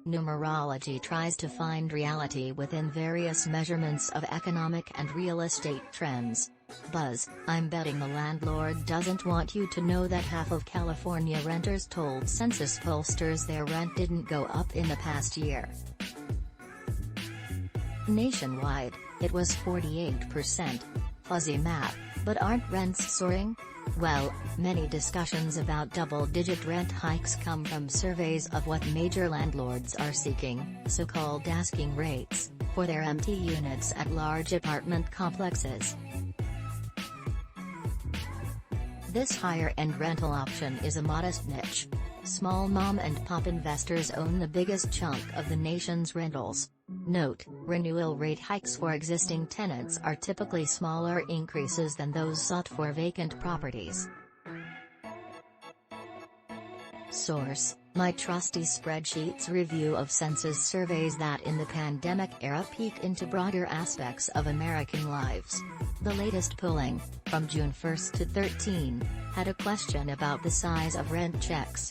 Numerology tries to find reality within various measurements of economic and real estate trends. Buzz, I'm betting the landlord doesn't want you to know that half of California renters told Census pollsters their rent didn't go up in the past year. Nationwide, it was 48%. Fuzzy map, but aren't rents soaring? Well, many discussions about double-digit rent hikes come from surveys of what major landlords are seeking, so-called asking rates, for their empty units at large apartment complexes. This higher-end rental option is a modest niche. Small mom-and-pop investors own the biggest chunk of the nation's rentals. Note, renewal rate hikes for existing tenants are typically smaller increases than those sought for vacant properties. Source: My Trusty Spreadsheets review of census surveys that in the pandemic era peek into broader aspects of American lives. The latest polling, from June 1 to 13, had a question about the size of rent checks.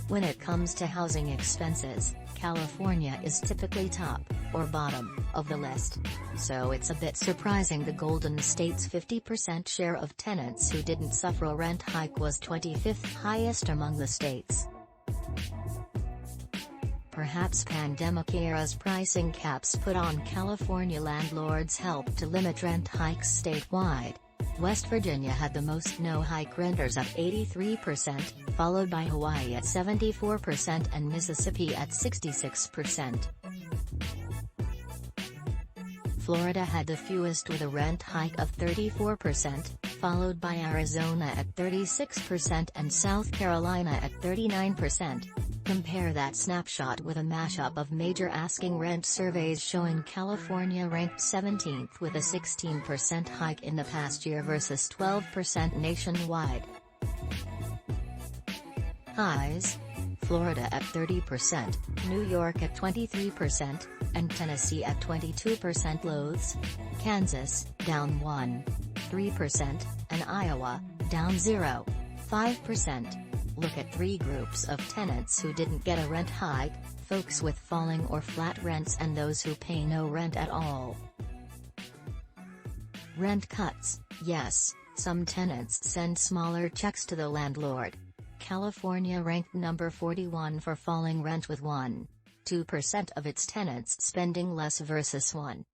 When it comes to housing expenses, California is typically top, or bottom, of the list. So it's a bit surprising the Golden State's 50% share of tenants who didn't suffer a rent hike was 25th highest among the states. Perhaps pandemic-era's pricing caps put on California landlords helped to limit rent hikes statewide. West Virginia had the most no-hike renters at 83%, followed by Hawaii at 74% and Mississippi at 66%. Florida had the fewest with a rent hike of 34%, followed by Arizona at 36% and South Carolina at 39%. Compare that snapshot with a mashup of major asking rent surveys showing California ranked 17th with a 16% hike in the past year versus 12% nationwide. Highs: Florida at 30%, New York at 23%, and Tennessee at 22%. Lows: Kansas, down 1.3%, and Iowa, down 0.5%. Look at three groups of tenants who didn't get a rent hike: folks with falling or flat rents and those who pay no rent at all. Rent cuts: yes, some tenants send smaller checks to the landlord. California ranked number 41 for falling rent with 1.2% of its tenants spending less versus 1.